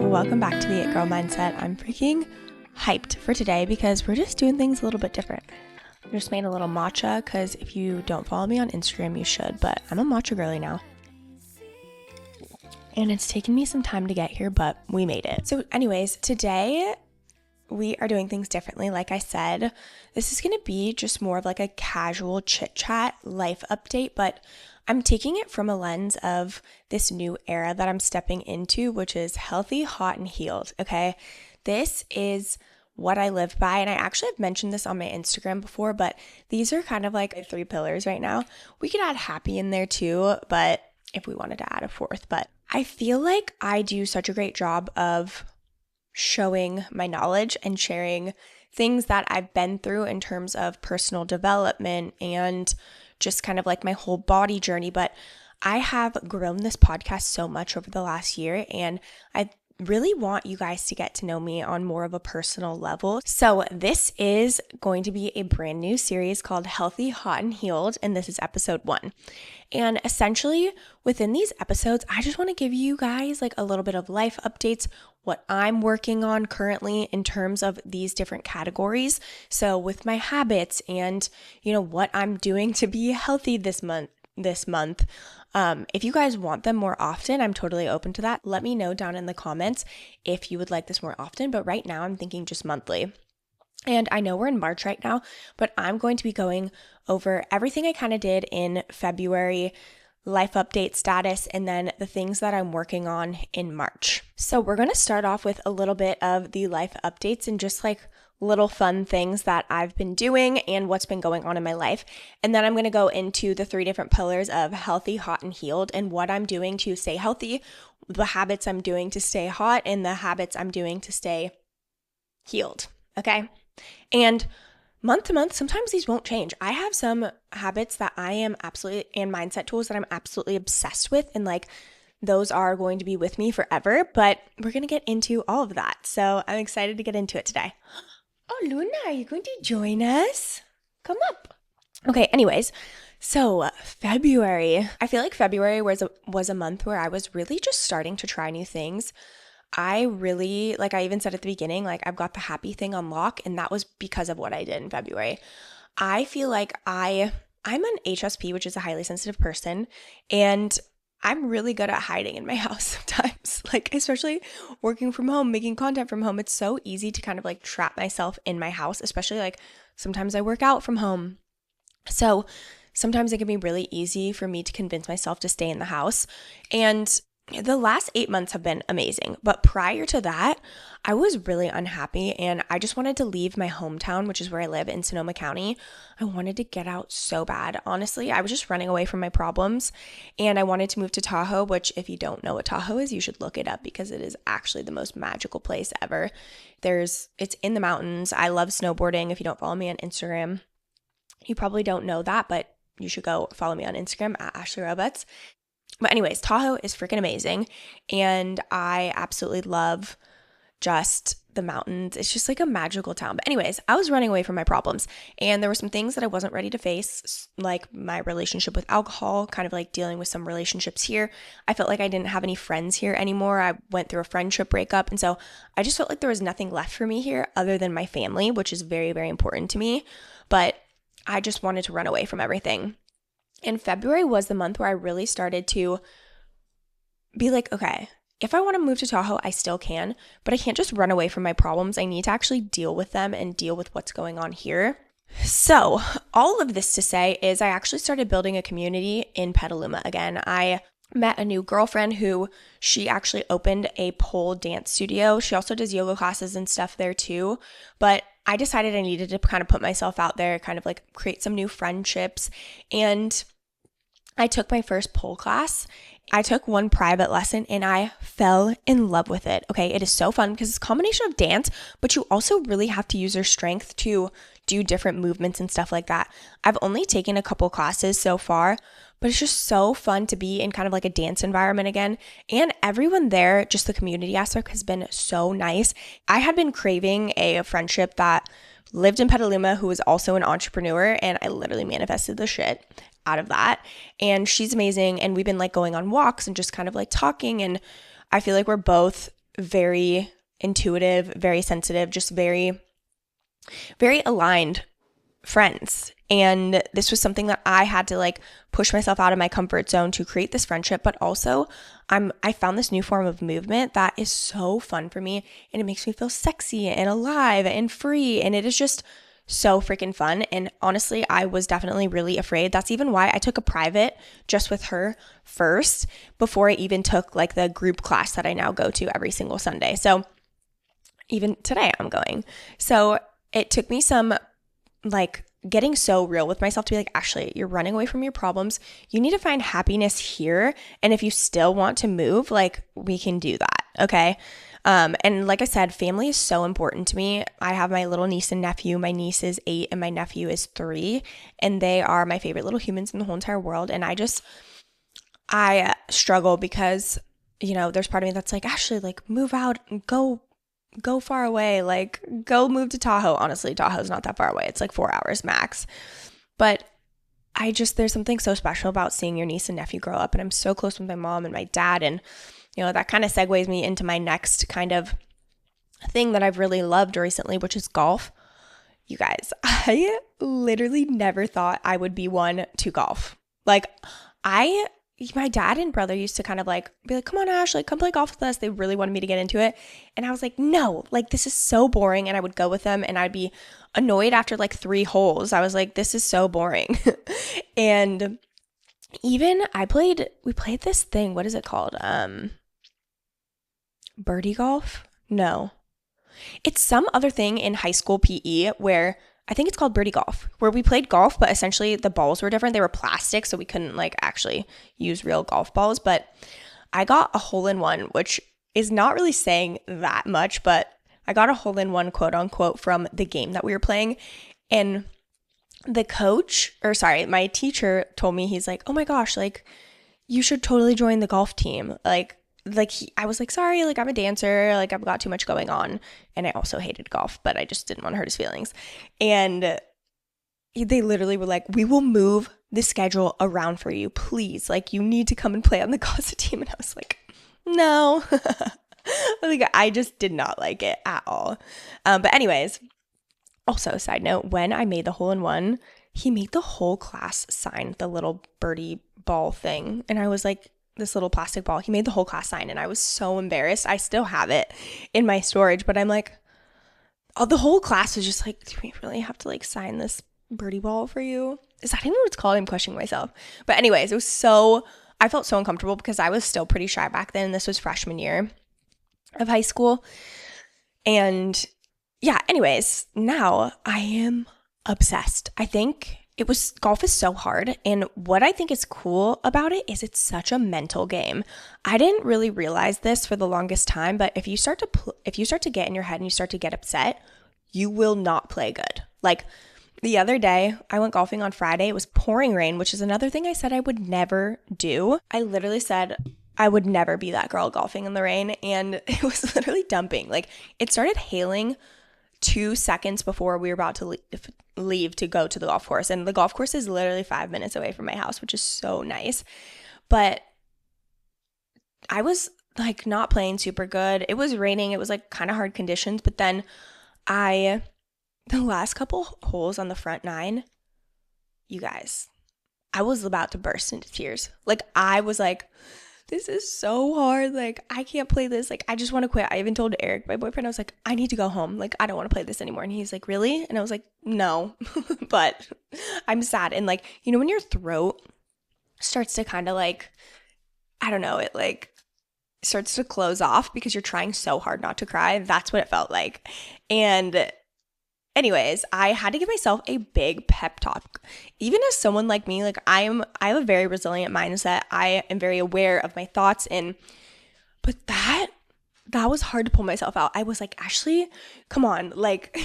welcome back to the It Girl Mindset. I'm freaking hyped for today because we're just doing things a little bit different. I just made a little matcha because if you don't follow me on Instagram, you should, but I'm a matcha girly now. And it's taken me some time to get here, but we made it. So anyways, today we are doing things differently. Like I said, this is going to be just more of like a casual chit chat life update, but I'm taking it from a lens of this new era that I'm stepping into, which is healthy, hot, and healed. Okay. This is what I live by. And I actually have mentioned this on my Instagram before, but these are kind of like my 3 pillars right now. We could add happy in there too, but if we wanted to add a 4th, but I feel like I do such a great job of showing my knowledge and sharing things that I've been through in terms of personal development and just kind of like my whole body journey. But I have grown this podcast so much over the last year, and I really want you guys to get to know me on more of a personal level. So this is going to be a brand new series called Healthy, Hot, and Healed, and this is episode 1. And essentially within these episodes, I just want to give you guys like a little bit of life updates, what I'm working on currently in terms of these different categories. So with my habits and, what I'm doing to be healthy this month. If you guys want them more often, I'm totally open to that. Let me know down in the comments if you would like this more often, but right now I'm thinking just monthly. And I know we're in March right now, but I'm going to be going over everything I kind of did in February, life update status, and then the things that I'm working on in March. So we're going to start off with a little bit of the life updates and just like little fun things that I've been doing and what's been going on in my life. And then I'm going to go into the 3 different pillars of healthy, hot, and healed, and what I'm doing to stay healthy, the habits I'm doing to stay hot, and the habits I'm doing to stay healed. Okay. And month to month, sometimes these won't change. I have some habits that I am absolutely, and mindset tools that I'm absolutely obsessed with. And like, those are going to be with me forever, but we're going to get into all of that. So I'm excited to get into it today. Oh, Luna, are you going to join us? Come up. Okay, anyways, so February. I feel like February was a month where I was really just starting to try new things. I really, like I even said at the beginning, like I've got the happy thing on lock, and that was because of what I did in February. I feel like I'm an HSP, which is a highly sensitive person, and I'm really good at hiding in my house sometimes, like especially working from home, making content from home. It's so easy to kind of like trap myself in my house, especially like sometimes I work out from home. So sometimes it can be really easy for me to convince myself to stay in the house. And the last 8 months have been amazing. But prior to that, I was really unhappy and I just wanted to leave my hometown, which is where I live in Sonoma County. I wanted to get out so bad. Honestly, I was just running away from my problems and I wanted to move to Tahoe, which if you don't know what Tahoe is, you should look it up because it is actually the most magical place ever. It's in the mountains. I love snowboarding. If you don't follow me on Instagram, you probably don't know that, but you should go follow me on Instagram at Ashley Roberts. But anyways, Tahoe is freaking amazing, and I absolutely love just the mountains. It's just like a magical town. But anyways, I was running away from my problems, and there were some things that I wasn't ready to face, like my relationship with alcohol, kind of like dealing with some relationships here. I felt like I didn't have any friends here anymore. I went through a friendship breakup, and so I just felt like there was nothing left for me here other than my family, which is very, very important to me. But I just wanted to run away from everything. And February was the month where I really started to be like, okay, if I want to move to Tahoe, I still can, but I can't just run away from my problems. I need to actually deal with them and deal with what's going on here. So all of this to say is I actually started building a community in Petaluma again. I met a new girlfriend who she actually opened a pole dance studio. She also does yoga classes and stuff there too, but I decided I needed to kind of put myself out there, kind of like create some new friendships. And I took my first pole class. I took one private lesson and I fell in love with it. Okay, it is so fun because it's a combination of dance, but you also really have to use your strength to do different movements and stuff like that. I've only taken a couple classes so far, but it's just so fun to be in kind of like a dance environment again. And everyone there, just the community aspect has been so nice. I had been craving a friendship that lived in Petaluma who was also an entrepreneur, and I literally manifested the shit out of that. And she's amazing. And we've been like going on walks and just kind of like talking. And I feel like we're both very intuitive, very sensitive, just very, very aligned friends. And this was something that I had to like push myself out of my comfort zone to create this friendship. But also I found this new form of movement that is so fun for me, and it makes me feel sexy and alive and free. And it is just so freaking fun. And honestly, I was definitely really afraid. That's even why I took a private just with her first before I even took like the group class that I now go to every single Sunday. So even today I'm going. So it took me some like getting so real with myself to be like, Ashley, you're running away from your problems. You need to find happiness here. And if you still want to move, like we can do that. Okay. And like I said, family is so important to me. I have my little niece and nephew. My niece is 8 and my nephew is 3, and they are my favorite little humans in the whole entire world. And I struggle because, you know, there's part of me that's like, Ashley, like move out and go far away, like go move to Tahoe. Honestly, Tahoe's not that far away. It's like 4 hours max. But there's something so special about seeing your niece and nephew grow up. And I'm so close with my mom and my dad. And, you know, that kind of segues me into my next kind of thing that I've really loved recently, which is golf. You guys, I literally never thought I would be one to golf. Like my dad and brother used to kind of like be like, come on, Ash, like come play golf with us. They really wanted me to get into it. And I was like, no, like this is so boring. And I would go with them and I'd be annoyed after like 3 holes. I was like, this is so boring. And even we played this thing. What is it called? Birdie golf? No. It's some other thing in high school PE where I think it's called birdie golf, where we played golf, but essentially the balls were different. They were plastic, so we couldn't like actually use real golf balls. But I got a hole-in-one, which is not really saying that much, but I got a hole-in-one, quote unquote, from the game that we were playing. And my teacher told me, he's like, oh my gosh, like you should totally join the golf team. I was like, sorry, like I'm a dancer, like I've got too much going on. And I also hated golf, but I just didn't want to hurt his feelings. And they literally were like, we will move the schedule around for you, please. Like you need to come and play on the Gaza team. And I was like, no. Like I just did not like it at all. But anyways, also side note, when I made the hole-in-one, he made the whole class sign the little birdie ball thing. And I was like, this little plastic ball, he made the whole class sign, and I was so embarrassed. I still have it in my storage, but I'm like, the whole class was just like, do we really have to like sign this birdie ball for you? Is that even what it's called? I'm questioning myself. But anyways, I felt so uncomfortable because I was still pretty shy back then. This was freshman year of high school. And yeah, anyways, now I am obsessed. I think golf is so hard. And what I think is cool about it is it's such a mental game. I didn't really realize this for the longest time, but if you start to get in your head and you start to get upset, you will not play good. Like the other day, I went golfing on Friday. It was pouring rain, which is another thing I said I would never do. I literally said I would never be that girl golfing in the rain, and it was literally dumping. Like it started hailing 2 seconds before we were about to leave to go to the golf course. And the golf course is literally 5 minutes away from my house, which is so nice. But I was like not playing super good. It was raining. It was like kind of hard conditions. But then the last couple holes on the front 9, you guys, I was about to burst into tears. Like I was like, this is so hard. Like, I can't play this. Like, I just want to quit. I even told Eric, my boyfriend, I was like, I need to go home. Like, I don't want to play this anymore. And he's like, really? And I was like, no, but I'm sad. And like, you know, when your throat starts to kind of like, I don't know, it like starts to close off because you're trying so hard not to cry. That's what it felt like. And anyways, I had to give myself a big pep talk. Even as someone like me, like I have a very resilient mindset. I am very aware of my thoughts, but that was hard to pull myself out. I was like, Ashley, come on, like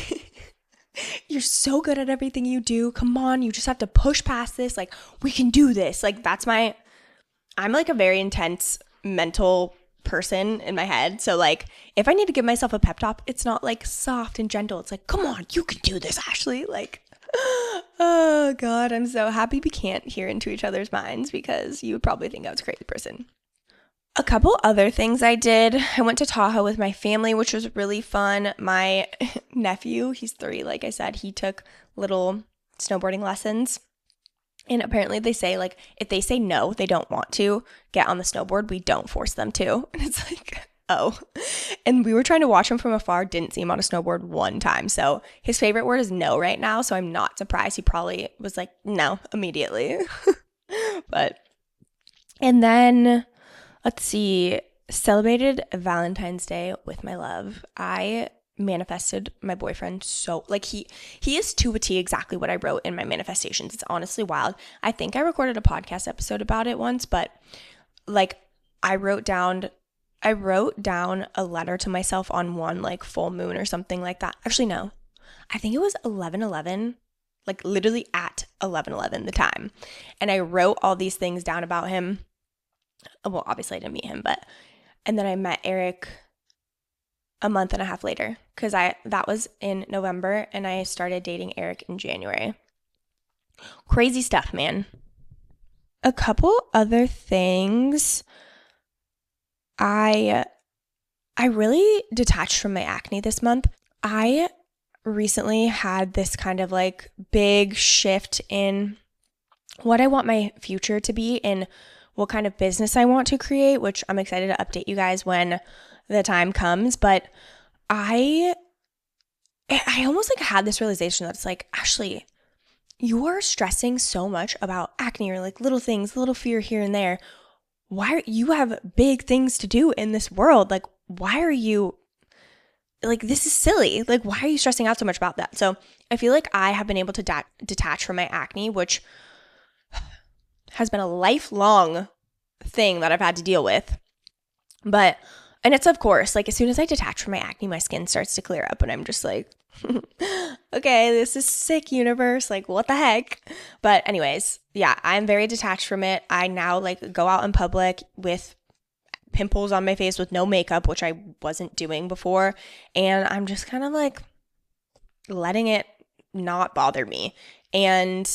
you're so good at everything you do. Come on, you just have to push past this. Like we can do this. Like I'm like a very intense mental person in my head. So like if I need to give myself a pep talk, it's not like soft and gentle. It's like, come on, you can do this, Ashley. Like, oh God, I'm so happy we can't hear into each other's minds because you would probably think I was a crazy person. A couple other things I did. I went to Tahoe with my family, which was really fun. My nephew, he's 3, like I said, he took little snowboarding lessons. And apparently they say, like, if they say no, they don't want to get on the snowboard, we don't force them to. And it's like, oh. And we were trying to watch him from afar, didn't see him on a snowboard one time. So his favorite word is no right now. So I'm not surprised. He probably was like, no, immediately. And then, let's see, celebrated Valentine's Day with my love. I manifested my boyfriend so, like, he is to a T exactly what I wrote in my manifestations. It's honestly wild. I think I recorded a podcast episode about it once, but like I wrote down a letter to myself on one like full moon or something like that. Actually, no, I think it was 11/11, like literally at 11/11 the time. And I wrote all these things down about him. Well, obviously I didn't meet him, and then I met Eric a month and a half later, because that was in November and I started dating Eric in January. Crazy stuff, man. A couple other things. I really detached from my acne this month. I recently had this kind of like big shift in what I want my future to be and what kind of business I want to create, which I'm excited to update you guys when the time comes. But I almost like had this realization that it's like, Ashley, you are stressing so much about acne or like little things, little fear here and there. Why you have big things to do in this world? Like, why are you like, this is silly. Like, why are you stressing out so much about that? So I feel like I have been able to detach from my acne, which has been a lifelong thing that I've had to deal with. And it's, of course, like as soon as I detach from my acne, my skin starts to clear up and I'm just like, okay, this is sick, universe. Like, what the heck? But anyways, yeah, I'm very detached from it. I now like go out in public with pimples on my face with no makeup, which I wasn't doing before. And I'm just kind of like letting it not bother me. And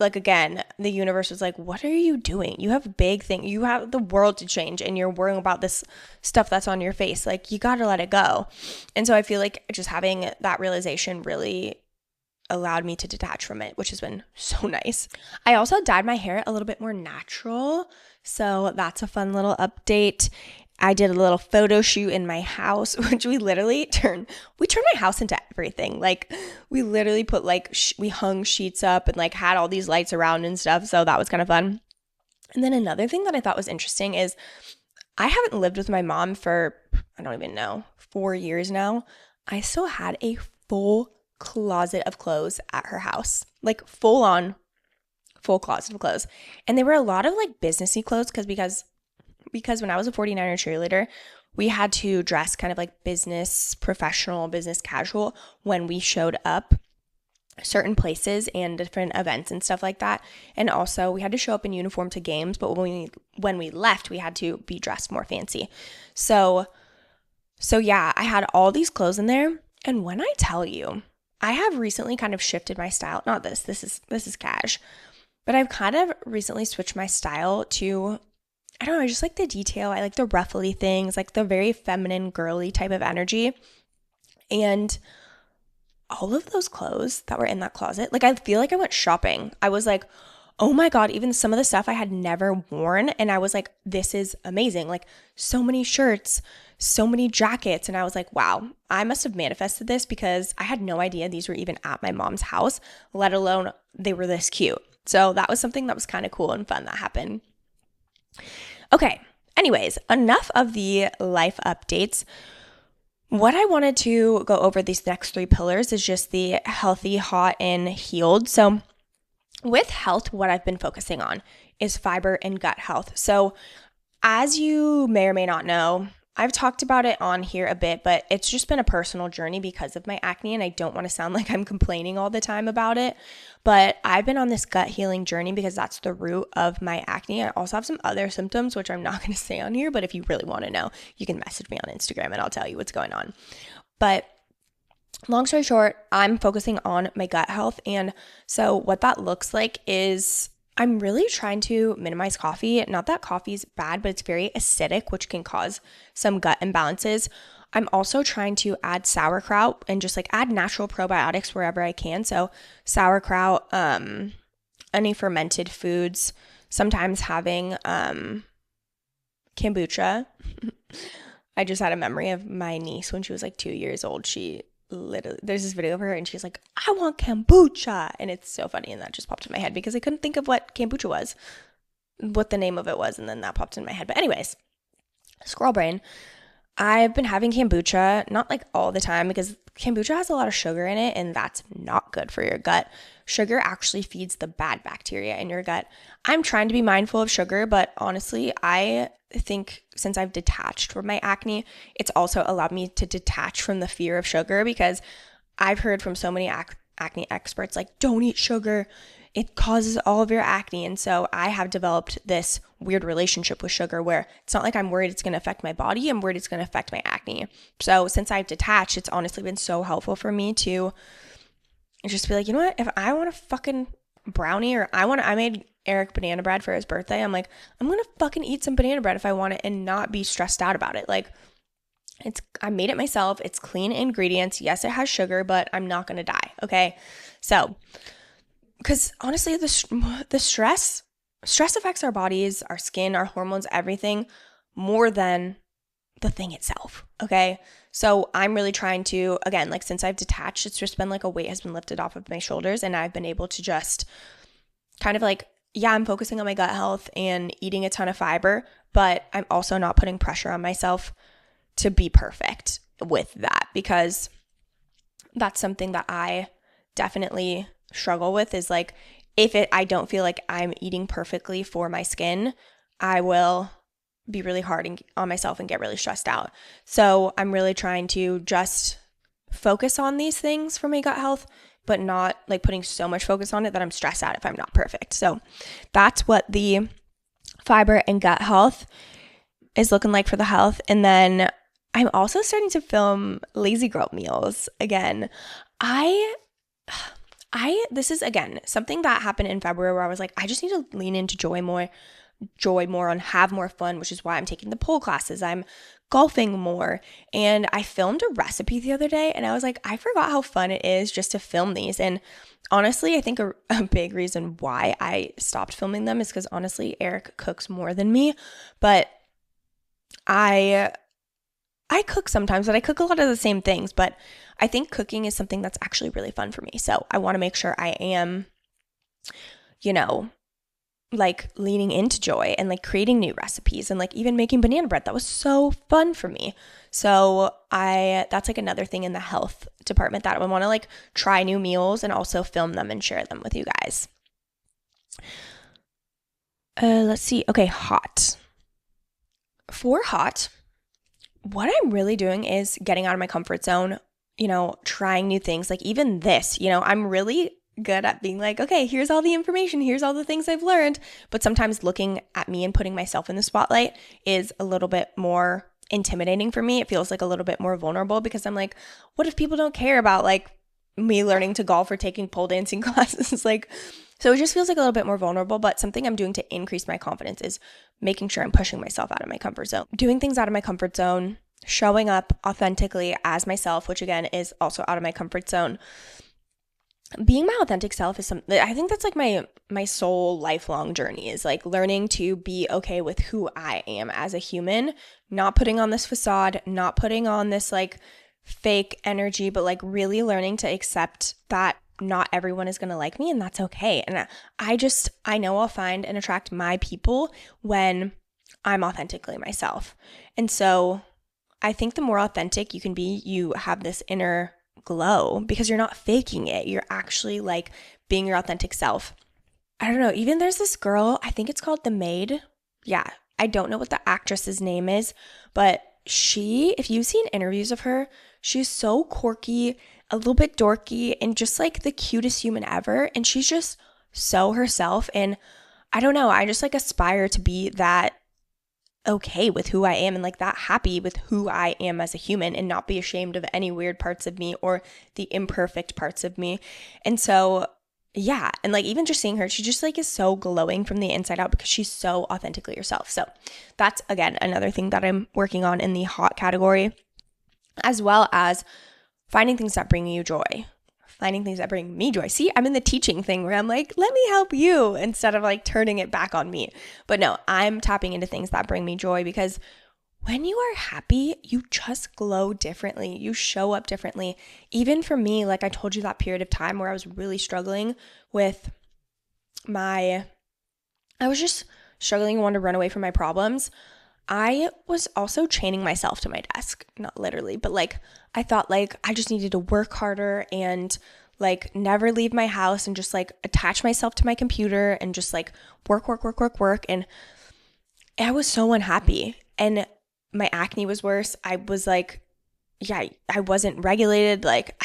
like, again, the universe was like, what are you doing? You have big things. You have the world to change and you're worrying about this stuff that's on your face. Like, you got to let it go. And so I feel like just having that realization really allowed me to detach from it, which has been so nice. I also dyed my hair a little bit more natural. So that's a fun little update. I did a little photo shoot in my house, which we turned my house into everything. Like, we literally put like, we hung sheets up and like had all these lights around and stuff. So that was kind of fun. And then another thing that I thought was interesting is I haven't lived with my mom for, I don't even know, 4 years now. I still had a full closet of clothes at her house, like full closet of clothes. And they were a lot of like businessy clothes because when I was a 49er cheerleader, we had to dress kind of like business professional, business casual when we showed up certain places and different events and stuff like that. And also we had to show up in uniform to games, but when we left, we had to be dressed more fancy. So yeah, I had all these clothes in there. And when I tell you, I have recently kind of shifted my style. Not this is cash, but I've kind of recently switched my style to, I don't know, I just like the detail. I like the ruffly things, like the very feminine, girly type of energy. And all of those clothes that were in that closet, like I feel like I went shopping. I was like, oh my God, even some of the stuff I had never worn. And I was like, this is amazing. Like so many shirts, so many jackets. And I was like, wow, I must have manifested this because I had no idea these were even at my mom's house, let alone they were this cute. So that was something that was kind of cool and fun that happened. Okay, anyways, enough of the life updates. What I wanted to go over these next 3 pillars is just the healthy, hot, and healed. So with health, what I've been focusing on is fiber and gut health. So as you may or may not know, I've talked about it on here a bit, but it's just been a personal journey because of my acne, and I don't want to sound like I'm complaining all the time about it, but I've been on this gut healing journey because that's the root of my acne. I also have some other symptoms, which I'm not going to say on here, but if you really want to know, you can message me on Instagram and I'll tell you what's going on. But long story short, I'm focusing on my gut health, and so what that looks like is I'm really trying to minimize coffee. Not that coffee's bad, but it's very acidic, which can cause some gut imbalances. I'm also trying to add sauerkraut and just like add natural probiotics wherever I can. So sauerkraut, any fermented foods, sometimes having kombucha. I just had a memory of my niece when she was like 2 years old. She literally, there's this video of her and she's like, I want kombucha. And it's so funny. And that just popped in my head because I couldn't think of what kombucha was, what the name of it was. And then that popped in my head. But anyways, squirrel brain. I've been having kombucha, not like all the time because kombucha has a lot of sugar in it and that's not good for your gut. Sugar actually feeds the bad bacteria in your gut. I'm trying to be mindful of sugar, but honestly, I think since I've detached from my acne, it's also allowed me to detach from the fear of sugar because I've heard from so many acne experts like, don't eat sugar. It causes all of your acne. And so I have developed this weird relationship with sugar where it's not like I'm worried it's going to affect my body. I'm worried it's going to affect my acne. So since I've detached, it's honestly been so helpful for me to just be like, you know what? If I want a fucking brownie or I made Eric banana bread for his birthday. I'm like, I'm going to fucking eat some banana bread if I want it and not be stressed out about it. Like I made it myself. It's clean ingredients. Yes, it has sugar, but I'm not going to die. Okay. So, because honestly, the stress affects our bodies, our skin, our hormones, everything more than the thing itself. Okay. So I'm really trying to, again, like since I've detached, it's just been like a weight has been lifted off of my shoulders and I've been able to just kind of like, yeah, I'm focusing on my gut health and eating a ton of fiber, but I'm also not putting pressure on myself to be perfect with that because that's something that I definitely struggle with is like I don't feel like I'm eating perfectly for my skin, I will be really hard on myself and get really stressed out. So I'm really trying to just focus on these things for my gut health, but not like putting so much focus on it that I'm stressed out if I'm not perfect. So that's what the fiber and gut health is looking like for the health. And then I'm also starting to film lazy girl meals again. This is again something that happened in February where I was like, I just need to lean into joy more and have more fun, which is why I'm taking the pole classes. I'm golfing more. And I filmed a recipe the other day and I was like, I forgot how fun it is just to film these. And honestly, I think a big reason why I stopped filming them is because honestly, Eric cooks more than me, but I cook sometimes, but I cook a lot of the same things, but I think cooking is something that's actually really fun for me. So I want to make sure I am, like leaning into joy and like creating new recipes and like even making banana bread. That was so fun for me. So that's like another thing in the health department that I want to like try new meals and also film them and share them with you guys. Let's see. Okay, hot. For hot, what I'm really doing is getting out of my comfort zone, trying new things. Like even this, I'm really good at being like, okay, here's all the information, here's all the things I've learned. But sometimes looking at me and putting myself in the spotlight is a little bit more intimidating for me. It feels like a little bit more vulnerable because I'm like, what if people don't care about like me learning to golf or taking pole dancing classes? Like, so it just feels like a little bit more vulnerable, but something I'm doing to increase my confidence is making sure I'm pushing myself out of my comfort zone, doing things out of my comfort zone, showing up authentically as myself, which again is also out of my comfort zone. Being my authentic self is something, I think that's like my soul lifelong journey is like learning to be okay with who I am as a human, not putting on this facade, not putting on this like fake energy, but like really learning to accept that not everyone is going to like me and that's okay. And I know I'll find and attract my people when I'm authentically myself. And so I think the more authentic you can be, you have this inner glow because you're not faking it. You're actually like being your authentic self. I don't know. Even there's this girl, I think it's called The Maid. Yeah. I don't know what the actress's name is, but if you've seen interviews of her, she's so quirky, a little bit dorky, and just like the cutest human ever. And she's just so herself. And I don't know. I just like aspire to be that okay with who I am and like that happy with who I am as a human and not be ashamed of any weird parts of me or the imperfect parts of me. And so yeah. And like even just seeing her, she just like is so glowing from the inside out because she's so authentically herself. So that's again another thing that I'm working on in the hot category, as well as finding things that bring you joy. Finding things that bring me joy. See, I'm in the teaching thing where I'm like, let me help you instead of like turning it back on me. But no, I'm tapping into things that bring me joy because when you are happy, you just glow differently. You show up differently. Even for me, like I told you that period of time where I was really struggling with I was just struggling and wanted to run away from my problems. I was also chaining myself to my desk, not literally, but like I thought like I just needed to work harder and like never leave my house and just like attach myself to my computer and just like work. And I was so unhappy. And my acne was worse. I was like, yeah, I wasn't regulated. Like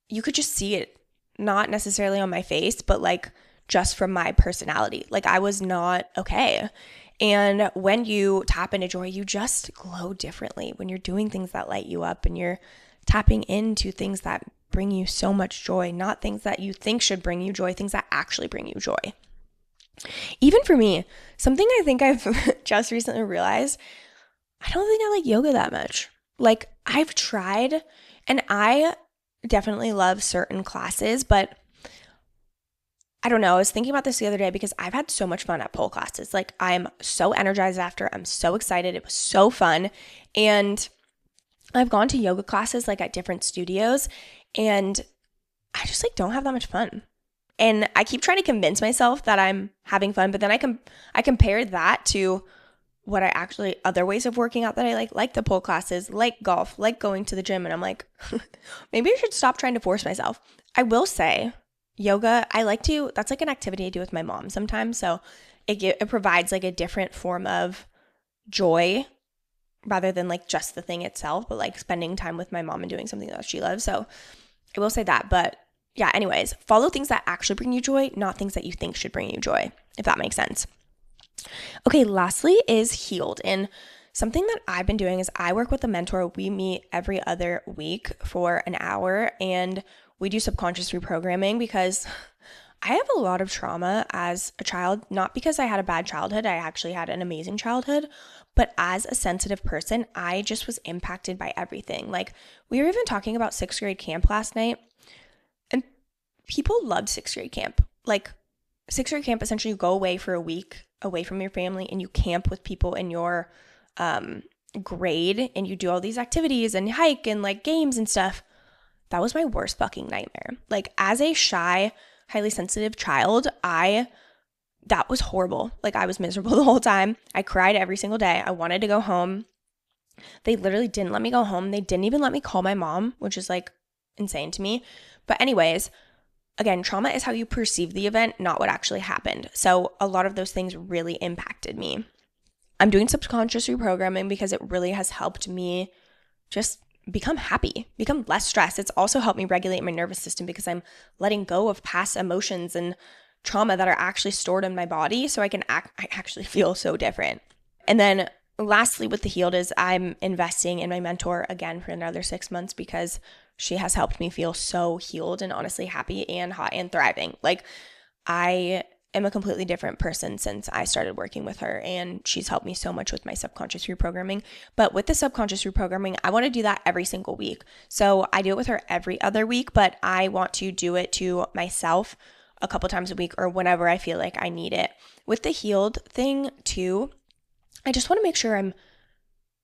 you could just see it, not necessarily on my face, but like just from my personality. Like I was not okay. And when you tap into joy, you just glow differently when you're doing things that light you up and you're tapping into things that bring you so much joy, not things that you think should bring you joy, things that actually bring you joy. Even for me, something I think I've just recently realized, I don't think I like yoga that much. Like I've tried and I definitely love certain classes, but I don't know. I was thinking about this the other day because I've had so much fun at pole classes. Like I'm so energized after. I'm so excited. It was so fun. And I've gone to yoga classes like at different studios and I just like don't have that much fun. And I keep trying to convince myself that I'm having fun, but then I compare that to what I actually, other ways of working out that I like the pole classes, like golf, like going to the gym. And I'm like, maybe I should stop trying to force myself. I will say yoga, that's like an activity I do with my mom sometimes. So it provides like a different form of joy rather than like just the thing itself, but like spending time with my mom and doing something that she loves. So I will say that, but yeah, anyways, follow things that actually bring you joy, not things that you think should bring you joy, if that makes sense. Okay, lastly is healed. And something that I've been doing is I work with a mentor. We meet every other week for an hour and we do subconscious reprogramming because I have a lot of trauma as a child, not because I had a bad childhood. I actually had an amazing childhood, but as a sensitive person, I just was impacted by everything. Like we were even talking about 6th grade camp last night. And people loved 6th grade camp. Like 6th grade camp, essentially you go away for a week away from your family and you camp with people in your grade and you do all these activities and hike and like games and stuff. That was my worst fucking nightmare. Like as a shy, highly sensitive child, that was horrible. Like I was miserable the whole time. I cried every single day. I wanted to go home. They literally didn't let me go home. They didn't even let me call my mom, which is like insane to me. But anyways, again, trauma is how you perceive the event, not what actually happened. So a lot of those things really impacted me. I'm doing subconscious reprogramming because it really has helped me just become happy, become less stressed. It's also helped me regulate my nervous system because I'm letting go of past emotions and trauma that are actually stored in my body so I actually feel so different. And then lastly with the healed is I'm investing in my mentor again for another 6 months because she has helped me feel so healed and honestly happy and hot and thriving. Like I am a completely different person since I started working with her and she's helped me so much with my subconscious reprogramming. But with the subconscious reprogramming, I want to do that every single week. So I do it with her every other week, but I want to do it to myself a couple times a week or whenever I feel like I need it. With the healed thing too, I just want to make sure I'm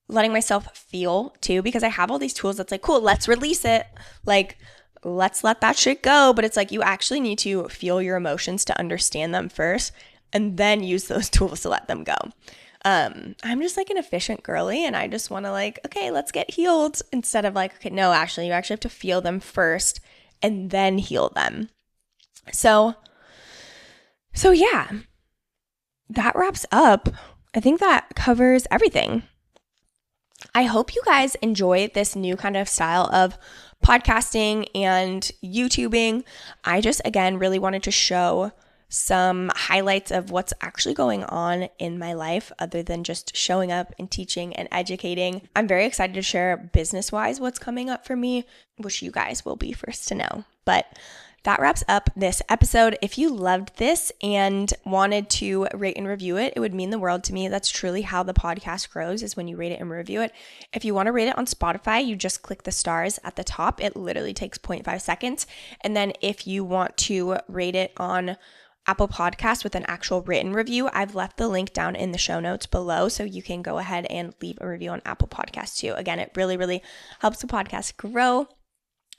letting myself feel too, because I have all these tools that's like, cool, let's release it. Like, let's let that shit go. But it's like, you actually need to feel your emotions to understand them first and then use those tools to let them go. I'm just like an efficient girly and I just want to like, okay, let's get healed instead of like, okay, no, actually, you actually have to feel them first and then heal them. So yeah, that wraps up. I think that covers everything. I hope you guys enjoy this new kind of style of podcasting and YouTubing. I just, again, really wanted to show some highlights of what's actually going on in my life other than just showing up and teaching and educating. I'm very excited to share business-wise what's coming up for me, which you guys will be first to know. But that wraps up this episode. If you loved this and wanted to rate and review it, it would mean the world to me. That's truly how the podcast grows, is when you rate it and review it. If you want to rate it on Spotify, you just click the stars at the top. It literally takes 0.5 seconds. And then if you want to rate it on Apple Podcasts with an actual written review, I've left the link down in the show notes below, so you can go ahead and leave a review on Apple Podcasts too. Again, it really, really helps the podcast grow.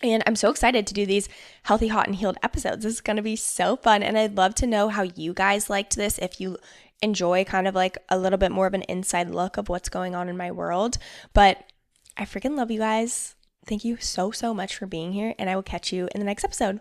And I'm so excited to do these healthy, hot, and healed episodes. This is going to be so fun. And I'd love to know how you guys liked this, if you enjoy kind of like a little bit more of an inside look of what's going on in my world. But I freaking love you guys. Thank you so, so much for being here. And I will catch you in the next episode.